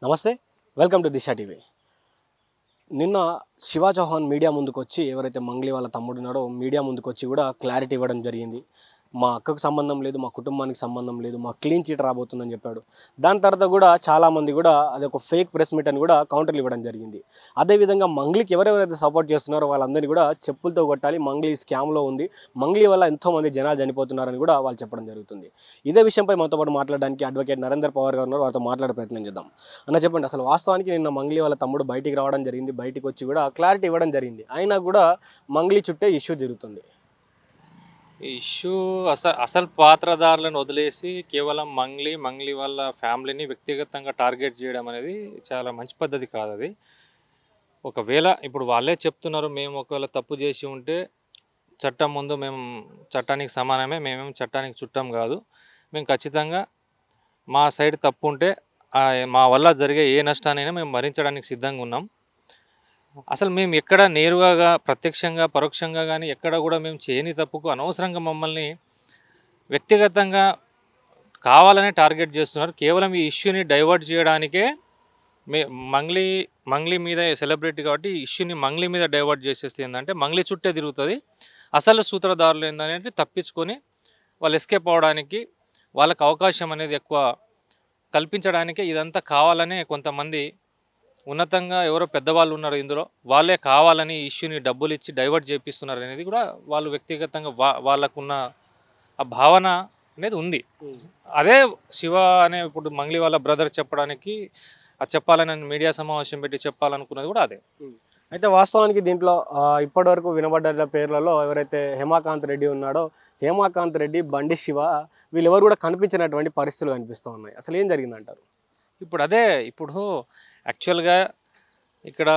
నమస్తే, welcome to Disha TV. నిన్న Shiva Chauhan media ముందుకు వచ్చి, ఎవరైతే మంగ్లీ వాళ్ళ తమ్ముడు ఉన్నాడో మీడియా ముందుకు వచ్చి కూడా క్లారిటీ ఇవ్వడం జరిగింది. మా అక్కకు సంబంధం లేదు, మా కుటుంబానికి సంబంధం లేదు, మా క్లీన్ చీట్ రాబోతుందని చెప్పాడు. దాని తర్వాత కూడా చాలామంది కూడా అది ఒక ఫేక్ ప్రెస్ మీట్ అని కూడా కౌంటర్లు ఇవ్వడం జరిగింది. అదేవిధంగా మంగ్లీకి ఎవరెవరైతే సపోర్ట్ చేస్తున్నారో వాళ్ళందరినీ కూడా చెప్పులతో కొట్టాలి, మంగ్లీ స్కామ్లో ఉంది, మంగ్లీ వల్ల ఎంతోమంది జనాలు చనిపోతున్నారని కూడా వాళ్ళు చెప్పడం జరుగుతుంది. ఇదే విషయంపై మనతో పాటు మాట్లాడడానికి అడ్వకేట్ నరేందర్ పవార్ గారు ఉన్నారు. వారితో మాట్లాడే ప్రయత్నం చేద్దాం. అన్న చెప్పండి, అసలు వాస్తవానికి నిన్న మంగ్లీ వాళ్ళ తమ్ముడు బయటికి రావడం జరిగింది, బయటికి వచ్చి కూడా క్లారిటీ ఇవ్వడం జరిగింది. అయినా కూడా మంగ్లీ చుట్టే ఇష్యూ జరుగుతుంది. ఈ ఇష్యూ అసలు పాత్రధారులను వదిలేసి కేవలం మంగ్లీ వాళ్ళ ఫ్యామిలీని వ్యక్తిగతంగా టార్గెట్ చేయడం అనేది చాలా మంచి పద్ధతి కాదు. అది ఒకవేళ ఇప్పుడు వాళ్ళే చెప్తున్నారు, మేము ఒకవేళ తప్పు చేసి ఉంటే చట్టం ముందు మేము చట్టానికి సమానమే, మేమేం చట్టానికి చుట్టం కాదు, మేము ఖచ్చితంగా మా సైడ్ తప్పు ఉంటే మా వల్ల జరిగే ఏ నష్టానైనా మేము భరించడానికి సిద్ధంగా ఉన్నాం. అసలు మేము ఎక్కడ నేరుగా ప్రత్యక్షంగా పరోక్షంగా కానీ ఎక్కడ కూడా మేము చేయని తప్పుకు అనవసరంగా మమ్మల్ని వ్యక్తిగతంగా కావాలనే టార్గెట్ చేస్తున్నారు. కేవలం ఈ ఇష్యూని డైవర్ట్ చేయడానికే మంగ్లీ మీద సెలబ్రిటీ కాబట్టి ఈ ఇష్యూని మంగ్లీ మీద డైవర్ట్ చేసేస్తే ఏంటంటే మంగ్లీ చుట్టే తిరుగుతుంది. అసలు సూత్రధారులు ఏంటంటే తప్పించుకొని వాళ్ళు ఎస్కేప్ అవడానికి, వాళ్ళకి అవకాశం అనేది ఎక్కువ కల్పించడానికే ఇదంతా కావాలనే కొంతమంది ఉన్నతంగా ఎవరో పెద్దవాళ్ళు ఉన్నారు ఇందులో, వాళ్ళే కావాలని ఇష్యూని డబ్బులు ఇచ్చి డైవర్ట్ చేపిస్తున్నారు అనేది కూడా వాళ్ళు వ్యక్తిగతంగా వాళ్ళకున్న ఆ భావన అనేది ఉంది. అదే శివ అనే ఇప్పుడు మంగ్లీ వాళ్ళ బ్రదర్ చెప్పడానికి చెప్పాలని మీడియా సమావేశం పెట్టి చెప్పాలనుకున్నది కూడా అదే. అయితే వాస్తవానికి దీంట్లో ఇప్పటివరకు వినబడ్డ పేర్లలో ఎవరైతే హేమాకాంత్ రెడ్డి ఉన్నాడో, హేమాకాంత్ రెడ్డి, బండి శివ, వీళ్ళెవరు కూడా కనిపించినటువంటి పరిస్థితులు కనిపిస్తూ ఉన్నాయి. అసలు ఏం జరిగిందంటారు? ఇప్పుడు యాక్చువల్గా ఇక్కడ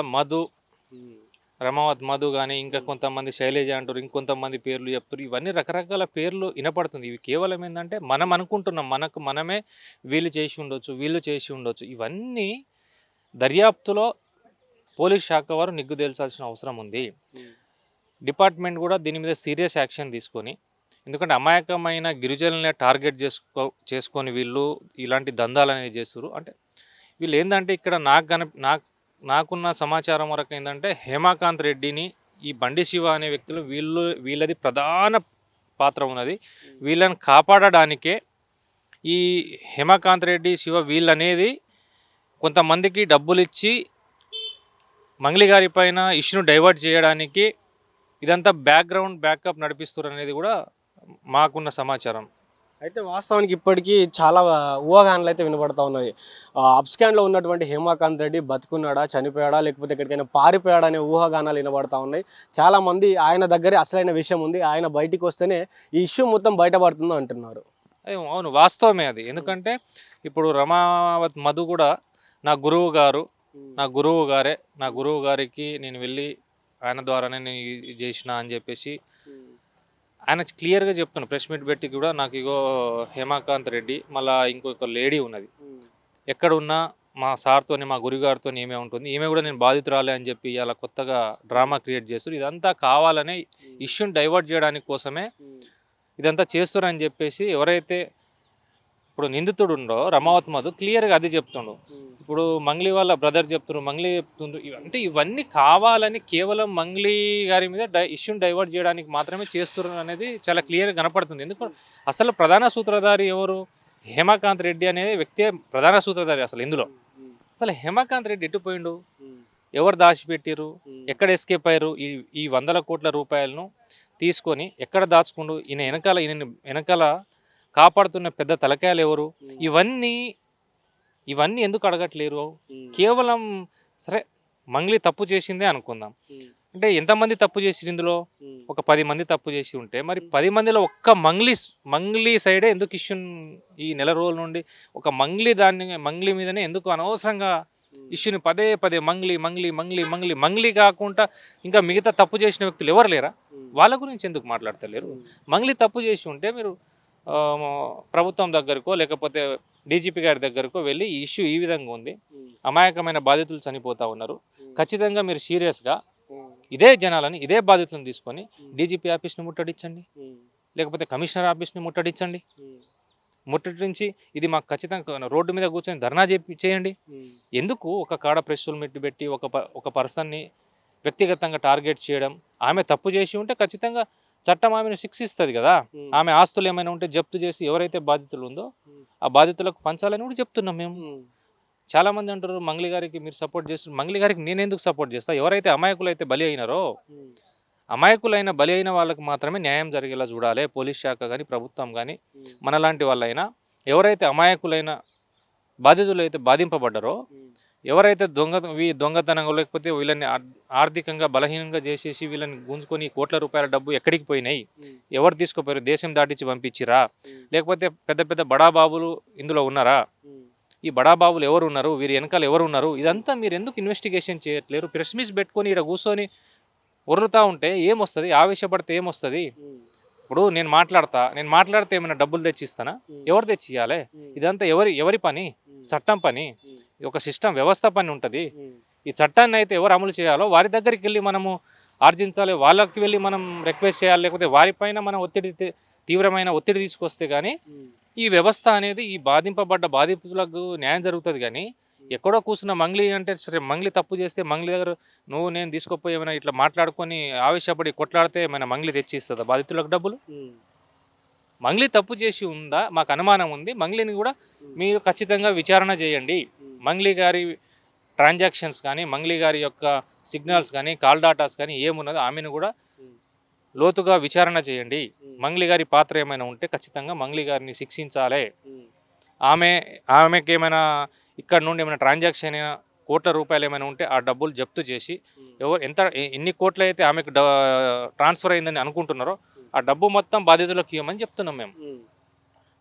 రమావత్ మధు కానీ ఇంకా కొంతమంది శైలేజ అంటారు, ఇంకొంతమంది పేర్లు చెప్తారు. ఇవన్నీ రకరకాల పేర్లు వినపడుతుంది. ఇవి కేవలం ఏంటంటే మనం అనుకుంటున్నాం మనమే వీళ్ళు చేసి ఉండొచ్చు. ఇవన్నీ దర్యాప్తులో పోలీస్ శాఖ వారు నిగ్గు తేల్చాల్సిన అవసరం ఉంది. డిపార్ట్మెంట్ కూడా దీని మీద సీరియస్ యాక్షన్ తీసుకొని, ఎందుకంటే అమాయకమైన గిరిజనులనే టార్గెట్ చేసుకొని వీళ్ళు ఇలాంటి దందాలు అనేది చేస్తారు. అంటే వీళ్ళు ఏంటంటే ఇక్కడ నాకున్న సమాచారం వరకు ఏంటంటే హేమాకాంత్ రెడ్డిని, ఈ బండి శివ అనే వ్యక్తులు వీళ్ళది ప్రధాన పాత్ర ఉన్నది. వీళ్ళని కాపాడడానికే ఈ హేమాకాంత్ రెడ్డి, శివ వీళ్ళనేది కొంతమందికి డబ్బులు ఇచ్చి మంగ్లీ గారి పైన ఇష్యూను డైవర్ట్ చేయడానికి ఇదంతా బ్యాకప్ నడిపిస్తారు అనేది కూడా మాకున్న సమాచారం. అయితే వాస్తవానికి ఇప్పటికీ చాలా ఊహాగానాలు అయితే వినబడతా ఉన్నాయి. అప్స్కాన్లో ఉన్నటువంటి హేమాకాంత్ రెడ్డి బతుకున్నాడా, చనిపోయాడా, లేకపోతే ఎక్కడికైనా పారిపోయాడా అనే ఊహాగానాలు వినబడతా ఉన్నాయి. చాలామంది ఆయన దగ్గరే అసలైన విషయం ఉంది, ఆయన బయటికి వస్తేనే ఈ ఇష్యూ మొత్తం బయటపడుతుందో అంటున్నారు. అవును, వాస్తవమే అది. ఎందుకంటే ఇప్పుడు రమావత్ మధు కూడా నా గురువు గారికి నేను వెళ్ళి ఆయన ద్వారానే నేను చేసిన అని చెప్పేసి ఆయన క్లియర్గా చెప్తున్నాను. ప్రెస్ మీట్ పెట్టి కూడా నాకు ఇగో హేమాకాంత్ రెడ్డి, మళ్ళీ ఇంకొక లేడీ ఉన్నది, ఎక్కడున్నా మా సార్తో మా గురుగారితో ఏమే ఉంటుంది, ఈమె కూడా నేను బాధితురాలే అని చెప్పి అలా కొత్తగా డ్రామా క్రియేట్ చేస్తారు. ఇదంతా కావాలనే ఇష్యూని డైవర్ట్ చేయడానికి కోసమే ఇదంతా చేస్తారని చెప్పేసి ఎవరైతే ఇప్పుడు నిందితుడు ఉండో రమావత్ మధు క్లియర్గా అది చెప్తుండు. ఇప్పుడు మంగ్లీ వాళ్ళ బ్రదర్ చెప్తుండ్రు. అంటే ఇవన్నీ కావాలని కేవలం మంగ్లీ గారి మీద ఇష్యూని డైవర్ట్ చేయడానికి మాత్రమే చేస్తున్నారు అనేది చాలా క్లియర్గా కనపడుతుంది. ఎందుకంటే అసలు ప్రధాన సూత్రధారి ఎవరు? హేమాకాంత్ రెడ్డి అనే వ్యక్తే ప్రధాన సూత్రధారి. అసలు ఇందులో అసలు హేమాకాంత్ రెడ్డి ఎటుపోయిండు, ఎవరు దాచిపెట్టారు, ఎక్కడ ఎస్కేప్ అయ్యారు, ఈ 100 కోట్ల రూపాయలను తీసుకొని ఎక్కడ దాచుకుండు, ఈయన వెనకాల కాపాడుతున్న పెద్ద తలకాయలు ఎవరు? ఇవన్నీ ఎందుకు అడగట్లేరు? కేవలం సరే మంగ్లీ తప్పు చేసిందే అనుకుందాం, అంటే ఎంతమంది తప్పు చేసి ఇందులో ఒక 10 మంది తప్పు చేసి ఉంటే మరి 10 మందిలో ఒక్క మంగ్లీ సైడే ఎందుకు ఇష్యూ ఈ నెల రోజుల నుండి ఒక మంగ్లీ మీదనే ఎందుకు అనవసరంగా ఇష్యూని పదే మంగ్లీ కాకుండా ఇంకా మిగతా తప్పు చేసిన వ్యక్తులు ఎవరు లేరా? వాళ్ళ గురించి ఎందుకు మాట్లాడతలేరు? మంగ్లీ తప్పు చేసి ఉంటే మీరు ప్రభుత్వం దగ్గరకో లేకపోతే డీజీపీ గారి దగ్గరకో వెళ్ళి ఈ ఇష్యూ ఈ విధంగా ఉంది, అమాయకమైన బాధితులు చనిపోతూ ఉన్నారు, ఖచ్చితంగా మీరు సీరియస్గా ఇదే బాధితులను తీసుకొని డీజీపీ ఆఫీస్ని ముట్టడించండి, లేకపోతే కమిషనర్ ఆఫీస్ని ముట్టడించండి. ముట్టడించి ఇది మాకు ఖచ్చితంగా రోడ్డు మీద కూర్చొని ధర్నా చేయండి. ఎందుకు ఒక కాడ ప్రెస్సులు పెట్టి ఒక పర్సన్ని వ్యక్తిగతంగా టార్గెట్ చేయడం? ఆమె తప్పు చేసి ఉంటే ఖచ్చితంగా చట్టం ఆమెను శిక్షిస్తుంది కదా. ఆమె ఆస్తులు ఏమైనా ఉంటే జప్తు చేసి ఎవరైతే బాధితులు ఉందో ఆ బాధితులకు పంచాలని కూడా చెప్తున్నాం మేము. చాలా మంది అంటారు మంగ్లీ గారికి మీరు సపోర్ట్ చేస్తున్నారు. మంగ్లీ గారికి నేను ఎందుకు సపోర్ట్ చేస్తా? ఎవరైతే అమాయకులు అయితే బలి అయినారో బలి అయిన వాళ్ళకి మాత్రమే న్యాయం జరిగేలా చూడాలి పోలీస్ శాఖ కానీ ప్రభుత్వం కానీ. మనలాంటి వాళ్ళైనా ఎవరైతే అమాయకులైన బాధితులు అయితే బాధింపబడ్డారో, ఎవరైతే దొంగతనంగా లేకపోతే వీళ్ళని ఆర్థికంగా బలహీనంగా చేసేసి వీళ్ళని గుంజుకొని కోట్ల రూపాయల డబ్బు ఎక్కడికి పోయినాయి, ఎవరు తీసుకుపోయారు? దేశం దాటించి పంపించిరా? లేకపోతే పెద్ద పెద్ద బడాబాబులు ఇందులో ఉన్నారా? ఈ బడాబాబులు ఎవరు ఉన్నారు? వీరి వెనకాల ఎవరు ఉన్నారు? ఇదంతా మీరు ఎందుకు ఇన్వెస్టిగేషన్ చేయట్లేరు? ప్రెస్ మీట్స్ పెట్టుకొని ఇక్కడ కూర్చొని ఒర్రుతా ఉంటే ఏమొస్తుంది? ఆవేశపడితే ఏమొస్తుంది? ఇప్పుడు నేను మాట్లాడితే ఏమైనా డబ్బులు తెచ్చిస్తానా? ఎవరు తెచ్చియాలి? ఇదంతా ఎవరి పని? చట్టం పని. ఒక సిస్టమ్ వ్యవస్థ పని ఉంటుంది. ఈ చట్టాన్ని అయితే ఎవరు అమలు చేయాలో వారి దగ్గరికి వెళ్ళి మనము ఆర్జించాలి, వాళ్ళకి వెళ్ళి మనం రిక్వెస్ట్ చేయాలి. లేకపోతే వారిపైన మనం తీవ్రమైన ఒత్తిడి తీసుకొస్తే కానీ ఈ వ్యవస్థ అనేది ఈ బాధితులకు న్యాయం జరుగుతుంది. కానీ ఎక్కడో కూర్చున్న మంగ్లీ అంటే సరే, మంగ్లీ తప్పు చేస్తే మంగ్లీ దగ్గర నేను తీసుకుపోయి ఏమైనా ఇట్లా మాట్లాడుకొని ఆవేశపడి కొట్లాడితే మన మంగ్లీ తెచ్చి ఇస్తుందా బాధితులకు డబ్బులు? మంగ్లీ తప్పు చేసి ఉందా? మాకు అనుమానం ఉంది. మంగ్లీని కూడా మీరు ఖచ్చితంగా విచారణ చేయండి. మంగ్లీ గారి ట్రాన్సాక్షన్స్ కానీ, మంగ్లీ గారి యొక్క సిగ్నల్స్ కానీ, కాల్ డాటాస్ కానీ ఏమున్నదో ఆమెను కూడా లోతుగా విచారణ చేయండి. మంగ్లీ గారి పాత్ర ఏమైనా ఉంటే ఖచ్చితంగా మంగ్లీ గారిని శిక్షించాలి. ఆమెకి ఏమైనా ఇక్కడ నుండి ఏమైనా ట్రాన్సాక్షన్ అయినా కోట్ల రూపాయలు ఏమైనా ఉంటే ఆ డబ్బులు జప్తు చేసి ఎన్ని కోట్లు అయితే ఆమెకు ట్రాన్స్ఫర్ అయిందని అనుకుంటున్నారో ఆ డబ్బు మొత్తం బాధితులకు ఇవ్వమని చెప్తున్నాం మేము.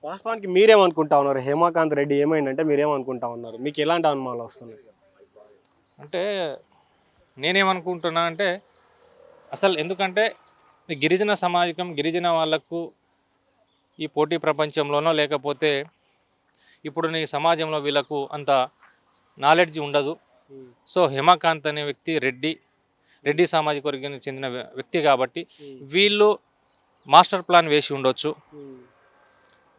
వాస్తవానికి మీరేమనుకుంటా ఉన్నారు? హేమాకాంత్ రెడ్డి ఏమైందంటే మీరేమనుకుంటా ఉన్నారు? మీకు ఎలాంటి అనుమానాలు వస్తున్నాయి? అంటే నేనేమనుకుంటున్నా అంటే అసలు ఎందుకంటే గిరిజన సమాజం, గిరిజన వాళ్లకు ఈ పోటీ ప్రపంచంలోనో లేకపోతే ఇప్పుడు నీ సమాజంలో వీళ్ళకు అంత నాలెడ్జ్ ఉండదు. సో హేమాకాంత్ అనే వ్యక్తి రెడ్డి సామాజిక వర్గానికి చెందిన వ్యక్తి కాబట్టి వీళ్ళు మాస్టర్ ప్లాన్ వేసి ఉండొచ్చు.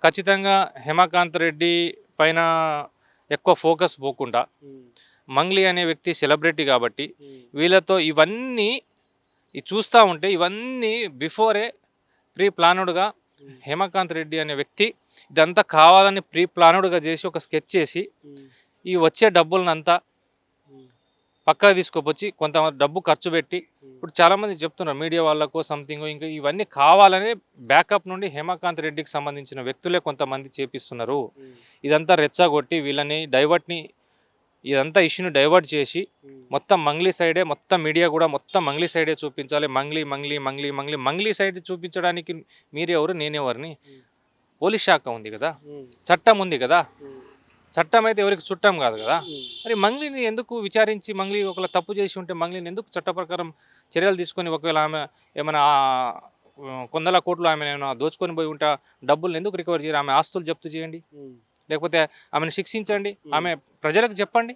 ఖచ్చితంగా హేమాకాంత్ రెడ్డి పైన ఎక్కువ ఫోకస్ పోకుండా మంగ్లీ అనే వ్యక్తి సెలబ్రిటీ కాబట్టి వీళ్ళతో ఇవన్నీ చూస్తూ ఉంటే ఇవన్నీ బిఫోరే ప్రీ ప్లానుడ్గా హేమాకాంత్ రెడ్డి అనే వ్యక్తి ఇదంతా కావాలని ప్రీ ప్లానుడ్గా చేసి ఒక స్కెచ్ చేసి ఈ వచ్చే డబ్బులనంతా పక్కా తీసుకొచ్చి కొంత డబ్బు ఖర్చు పెట్టి, ఇప్పుడు చాలామంది చెప్తున్నారు మీడియా వాళ్ళకు సంథింగ్ ఇంకా ఇవన్నీ కావాలని బ్యాకప్ నుండి హేమాకాంత్ రెడ్డికి సంబంధించిన వ్యక్తులే కొంతమంది చేపిస్తున్నారు. ఇదంతా రెచ్చగొట్టి వీళ్ళని ఇదంతా ఇష్యూని డైవర్ట్ చేసి మొత్తం మంగ్లీ సైడే, మొత్తం మీడియా కూడా మొత్తం మంగ్లీ సైడే చూపించాలి. మంగ్లీ సైడ్ చూపించడానికి మీరెవరు, నేనెవరిని? పోలీస్ శాఖ ఉంది కదా, చట్టం ఉంది కదా. చట్టం అయితే ఎవరికి చుట్టం కాదు కదా. మరి మంగ్లీని ఎందుకు విచారించి, మంగ్లీ ఒకవేళ తప్పు చేసి ఉంటే మంగ్లీని ఎందుకు చట్ట ప్రకారం చర్యలు తీసుకొని, ఒకవేళ ఆమె ఏమైనా కొందల కోట్లు ఆమె ఏమైనా దోచుకొని పోయి ఉంటే డబ్బులను ఎందుకు రికవర్ చేయరు? ఆమె ఆస్తులు జప్తు చేయండి, లేకపోతే ఆమెను శిక్షించండి, ఆమె ప్రజలకు చెప్పండి.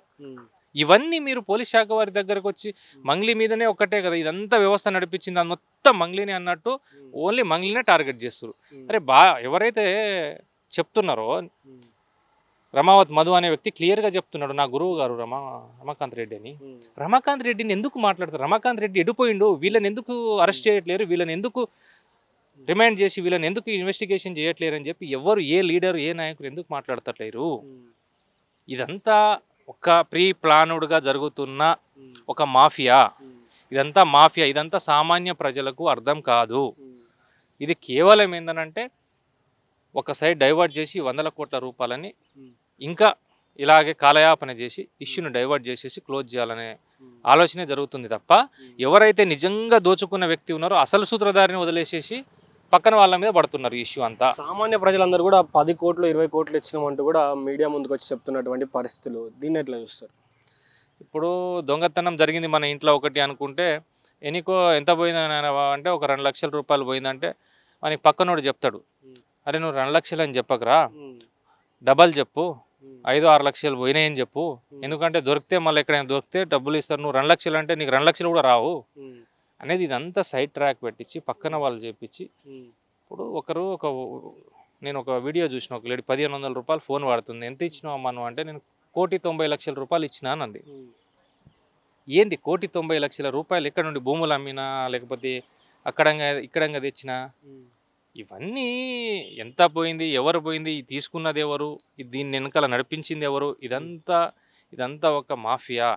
ఇవన్నీ మీరు పోలీస్ శాఖ వారి దగ్గరకు వచ్చి మంగ్లీ మీదనే ఒక్కటే కదా ఇదంతా వ్యవస్థ నడిపించింది, అది మొత్తం మంగ్లీని అన్నట్టు ఓన్లీ మంగ్లీనే టార్గెట్ చేస్తారు. అరే ఎవరైతే చెప్తున్నారో రమావత్ మధు అనే వ్యక్తి క్లియర్గా చెప్తున్నాడు, నా గురువు గారు రమాకాంత్ రెడ్డి అని. రమాకాంత్ రెడ్డిని ఎందుకు మాట్లాడతారు? రమాకాంత్ రెడ్డి ఎడిపోయిండు, వీళ్ళని ఎందుకు అరెస్ట్ చేయట్లేరు, వీళ్ళని ఎందుకు రిమైండ్ చేసి వీళ్ళని ఎందుకు ఇన్వెస్టిగేషన్ చేయట్లేరు అని చెప్పి ఎవరు, ఏ లీడర్, ఏ నాయకులు ఎందుకు మాట్లాడతలేరు? ఇదంతా ఒక ప్రీ ప్లానుడ్గా జరుగుతున్న ఒక మాఫియా. ఇదంతా సామాన్య ప్రజలకు అర్థం కాదు. ఇది కేవలం ఏంటంటే ఒక సైడ్ డైవర్ట్ చేసి 100 కోట్ల రూపాయలని ఇంకా ఇలాగే కాలయాపన చేసి ఇష్యూని డైవర్ట్ చేసేసి క్లోజ్ చేయాలనే ఆలోచనే జరుగుతుంది తప్ప ఎవరైతే నిజంగా దోచుకున్న వ్యక్తి ఉన్నారో అసలు సూత్రధారిని వదిలేసేసి పక్కన వాళ్ళ మీద పడుతున్నారు ఇష్యూ అంతా. సామాన్య ప్రజలందరూ కూడా 10 కోట్లు 20 కోట్లు ఇచ్చినామంటూ కూడా మీడియా ముందుకు వచ్చి చెప్తున్నటువంటి పరిస్థితులు, దీన్ని ఎట్లా చూస్తారు? ఇప్పుడు దొంగతనం జరిగింది మన ఇంట్లో ఒకటి అనుకుంటే ఎంత పోయిందని అంటే ఒక 2 లక్షల రూపాయలు పోయిందంటే మనకి పక్కనోడు చెప్తాడు, అరే నువ్వు 2 లక్షలు అని చెప్పకరా, డబల్ చెప్పు, 5-6 లక్షలు పోయినాయని చెప్పు. ఎందుకంటే దొరికితే మళ్ళీ ఎక్కడైనా దొరికితే డబ్బులు ఇస్తారు, నువ్వు 2 లక్షలు అంటే నీకు 2 లక్షలు కూడా రావు అనేది ఇదంతా సైడ్ ట్రాక్ పెట్టించి పక్కన వాళ్ళు చేపించి. ఇప్పుడు ఒక నేను ఒక వీడియో చూసిన, ఒక లేడీ 1500 రూపాయలు ఫోన్ వాడుతుంది, ఎంత ఇచ్చినావు అమ్మా నువ్వు అంటే, నేను 1,90,00,000 రూపాయలు ఇచ్చినా అనంది. ఏంది 1,90,00,000 రూపాయలు ఎక్కడ నుండి భూములు అమ్మినా లేకపోతే అక్కడంగా ఇక్కడంగా తెచ్చినా? ఇవన్నీ ఎంత పోయింది, ఎవరు పోయింది, ఇది తీసుకున్నది ఎవరు, దీన్ని వెనకాల నడిపించింది ఎవరు, ఇదంతా ఒక మాఫియా.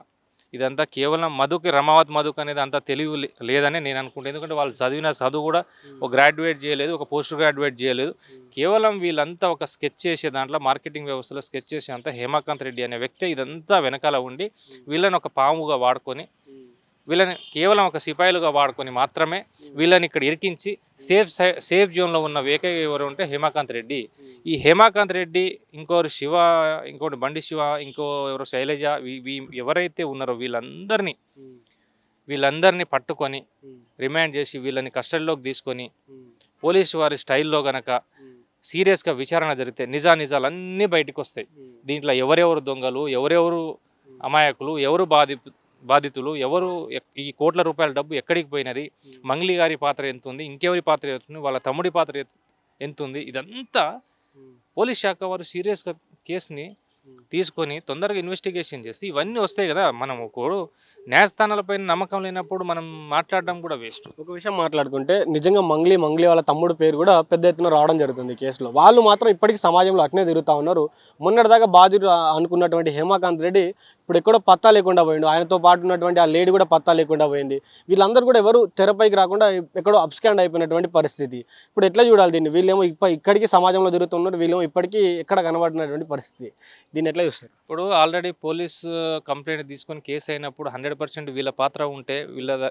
ఇదంతా కేవలం మధుకి, రమావత్ మధుక్ అనేది అంత తెలివి లేదని నేను అనుకుంటాను. ఎందుకంటే వాళ్ళు చదివిన చదువు కూడా ఒక గ్రాడ్యుయేట్ చేయలేదు, ఒక పోస్ట్ గ్రాడ్యుయేట్ చేయలేదు. కేవలం వీళ్ళంతా ఒక స్కెచ్ చేసే దాంట్లో, మార్కెటింగ్ వ్యవస్థలో స్కెచ్ చేసే అంతా హేమాకాంత్ రెడ్డి అనే వ్యక్తి ఇదంతా వెనకాల ఉండి వీళ్ళని ఒక పాముగా వాడుకొని, వీళ్ళని కేవలం ఒక సిపాయిలుగా వాడుకొని మాత్రమే వీళ్ళని ఇక్కడ ఇరికించి సేఫ్ జోన్లో ఉన్న ఏకైక ఎవరు ఉంటే హేమాకాంత్ రెడ్డి. ఈ హేమాకాంత్ రెడ్డి, ఇంకోరు శివ, ఇంకోటి బండి శివ, ఇంకో ఎవరు శైలజ, ఎవరైతే ఉన్నారో వీళ్ళందరినీ పట్టుకొని రిమాండ్ చేసి వీళ్ళని కస్టడీలోకి తీసుకొని పోలీసు వారి స్టైల్లో గనక సీరియస్గా విచారణ జరిగితే నిజాలు అన్నీ బయటకు వస్తాయి. దీంట్లో ఎవరెవరు దొంగలు, ఎవరెవరు అమాయకులు, ఎవరు బాధితులు, ఎవరు, ఈ కోట్ల రూపాయల డబ్బు ఎక్కడికి పోయినది, మంగ్లీ గారి పాత్ర ఎంత ఉంది, ఇంకెవరి పాత్ర ఎంత ఉంది, వాళ్ళ తమ్ముడి పాత్ర ఎంత ఉంది, ఇదంతా పోలీస్ శాఖ వారు సీరియస్గా కేసుని తీసుకొని తొందరగా ఇన్వెస్టిగేషన్ చేసి ఇవన్నీ వస్తాయి కదా. మనం న్యాయస్థానాలపైన నమ్మకం లేనప్పుడు మనం మాట్లాడడం కూడా వేస్ట్. ఒక విషయం మాట్లాడుకుంటే నిజంగా మంగ్లీ వాళ్ళ తమ్ముడు పేరు కూడా పెద్ద ఎత్తున రావడం జరుగుతుంది ఈ కేసులో. వాళ్ళు మాత్రం ఇప్పటికీ సమాజంలో అట్నే తిరుగుతూ ఉన్నారు. మొన్నటిదాకా బాధ్యుడు అనుకున్నటువంటి హేమాకాంత్ రెడ్డి ఇప్పుడు ఎక్కడో పత్తా లేకుండా పోయిండు. ఆయనతో పాటు ఉన్నటువంటి ఆ లేడీ కూడా పత్తా లేకుండా పోయింది. వీళ్ళందరూ కూడా ఎవరు తెరపైకి రాకుండా ఎక్కడో అప్స్కాండ్ అయిపోయినటువంటి పరిస్థితి. ఇప్పుడు ఎట్లా చూడాలి దీన్ని? వీళ్ళేమో ఇక్కడికి సమాజంలో తిరుగుతున్నారు, వీళ్ళేమో ఇప్పటికీ ఎక్కడ కనబడినటువంటి పరిస్థితి. దీన్ని ఎట్లా చూస్తారు? ఇప్పుడు ఆల్రెడీ పోలీస్ కంప్లైంట్ తీసుకొని కేసు అయినప్పుడు 100% వీళ్ళ పాత్ర ఉంటే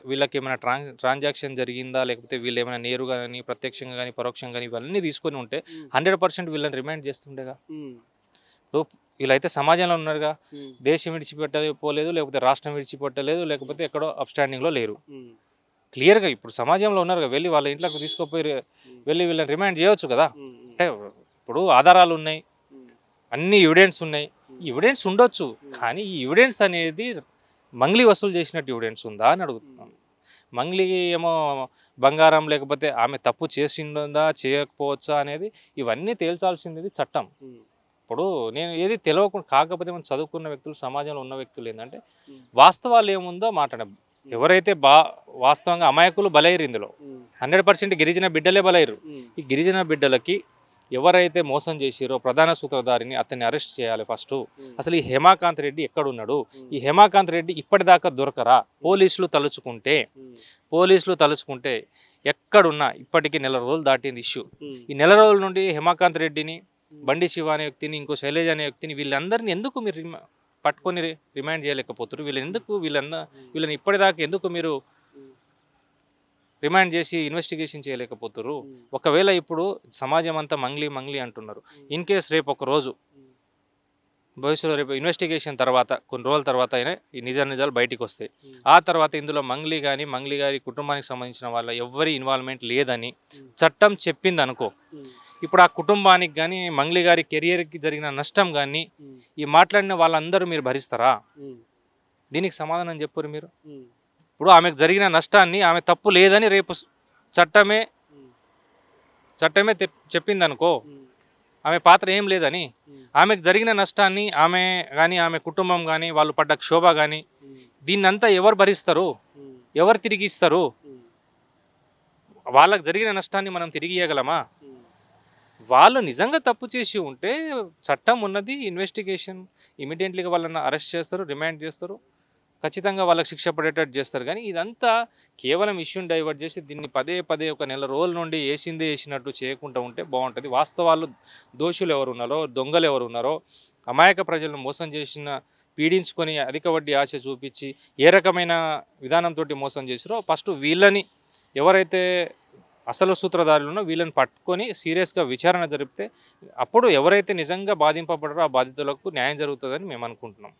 వీళ్ళకి ఏమైనా ట్రాన్సాక్షన్ జరిగిందా, లేకపోతే వీళ్ళు ఏమైనా నేరుగా కానీ, ప్రత్యక్షంగా కానీ, పరోక్షంగా కానీ ఇవన్నీ తీసుకొని ఉంటే 100% వీళ్ళని రిమైండ్ చేస్తుండేగా. ఇప్పుడు వీళ్ళైతే సమాజంలో ఉన్నారుగా, దేశం విడిచిపెట్టలేదు, లేకపోతే రాష్ట్రం విడిచిపెట్టలేదు, లేకపోతే ఎక్కడో అప్స్టాండింగ్లో లేరు. క్లియర్గా ఇప్పుడు సమాజంలో ఉన్నారుగా, వెళ్ళి వాళ్ళ ఇంట్లోకి తీసుకుపోయి వెళ్ళి వీళ్ళని రిమైండ్ చేయవచ్చు కదా. అంటే ఇప్పుడు ఆధారాలు ఉన్నాయి, అన్ని ఎవిడెన్స్ ఉన్నాయి, ఎవిడెన్స్ ఉండొచ్చు, కానీ ఈ ఎవిడెన్స్ అనేది మంగ్లీ వసూలు చేసినట్టు ఎవిడెన్స్ ఉందా అని అడుగుతున్నాను. మంగ్లీ ఏమో బంగారం, లేకపోతే ఆమె తప్పు చేసిందా చేయకపోవచ్చా అనేది ఇవన్నీ తేల్చాల్సింది చట్టం. ఇప్పుడు నేను ఏది తెలియకుండా, కాకపోతే మనం చదువుకున్న వ్యక్తులు, సమాజంలో ఉన్న వ్యక్తులు ఏంటంటే వాస్తవాలు ఏముందో మాట్లాడ. ఎవరైతే వాస్తవంగా అమాయకులు బలైరు, ఇందులో 100% గిరిజన బిడ్డలే బలైరు. ఈ గిరిజన బిడ్డలకి ఎవరైతే మోసం చేసిరో ప్రధాన సూత్రధారిని అతన్ని అరెస్ట్ చేయాలి ఫస్ట్. అసలు ఈ హేమాకాంత్ రెడ్డి ఎక్కడున్నాడు? ఈ హేమాకాంత్ రెడ్డి ఇప్పటిదాకా దొరకరా? పోలీసులు తలుచుకుంటే ఎక్కడున్నా, ఇప్పటికీ నెల రోజులు దాటింది ఇష్యూ. ఈ నెల రోజుల నుండి హేమాకాంత్ రెడ్డిని, బండి శివ అనే వ్యక్తిని, ఇంకో శైలజ అనే వ్యక్తిని, వీళ్ళందరినీ ఎందుకు మీరు పట్టుకొని రిమాండ్ చేయలేకపోతారు? వీళ్ళని ఇప్పటిదాకా ఎందుకు మీరు రిమాండ్ చేసి ఇన్వెస్టిగేషన్ చేయలేకపోతారు? ఒకవేళ ఇప్పుడు సమాజం అంతా మంగ్లీ అంటున్నారు. ఇన్ కేస్ రేపు ఒక రోజు భవిష్యత్తులో రేపు ఇన్వెస్టిగేషన్ తర్వాత కొన్ని రోజుల తర్వాత అయినా ఈ నిజాలు బయటికి వస్తాయి. ఆ తర్వాత ఇందులో మంగ్లీ గారి కుటుంబానికి సంబంధించిన వాళ్ళ ఎవరి ఇన్వాల్వ్మెంట్ లేదని చట్టం చెప్పింది అనుకో, ఇప్పుడు ఆ కుటుంబానికి కానీ, మంగ్లీ గారి కెరియర్కి జరిగిన నష్టం కానీ ఈ మాట్లాడిన వాళ్ళందరూ మీరు భరిస్తారా? దీనికి సమాధానం చెప్పురు మీరు. ఇప్పుడు ఆమెకు జరిగిన నష్టాన్ని, ఆమె తప్పు లేదని రేపు చట్టమే చెప్పింది అనుకో, ఆమె పాత్ర ఏం లేదని, ఆమెకు జరిగిన నష్టాన్ని ఆమె కానీ, ఆమె కుటుంబం కానీ, వాళ్ళు పడ్డ క్షోభ కానీ, దీన్నంతా ఎవరు భరిస్తారు? ఎవరు తిరిగి ఇస్తారు? వాళ్ళకు జరిగిన నష్టాన్ని మనం తిరిగి ఇవ్వగలమా? వాళ్ళు నిజంగా తప్పు చేసి ఉంటే చట్టం ఉన్నది, ఇన్వెస్టిగేషన్ ఇమీడియట్లీగా వాళ్ళని అరెస్ట్ చేస్తారు, రిమాండ్ చేస్తారు, ఖచ్చితంగా వాళ్ళకి శిక్ష పడేటట్టు చేస్తారు. కానీ ఇదంతా కేవలం ఇష్యూని డైవర్ట్ చేసి దీన్ని పదే ఒక నెల రోజుల నుండి వేసినట్టు చేయకుండా ఉంటే బాగుంటుంది. వాస్తవాలు, దోషులు ఎవరు ఉన్నారో, దొంగలు ఎవరు ఉన్నారో, అమాయక ప్రజలను మోసం పీడించుకొని అధిక వడ్డీ ఆశ చూపించి ఏ రకమైన విధానంతో మోసం చేసిరో ఫస్ట్ వీళ్ళని, ఎవరైతే అసలు సూత్రధారులను వీళ్ళని పట్టుకొని సీరియస్గా విచారణ జరిపితే అప్పుడు ఎవరైతే నిజంగా బాధింపబడారో ఆ బాధితులకు న్యాయం జరుగుతుందని మేము అనుకుంటున్నాం.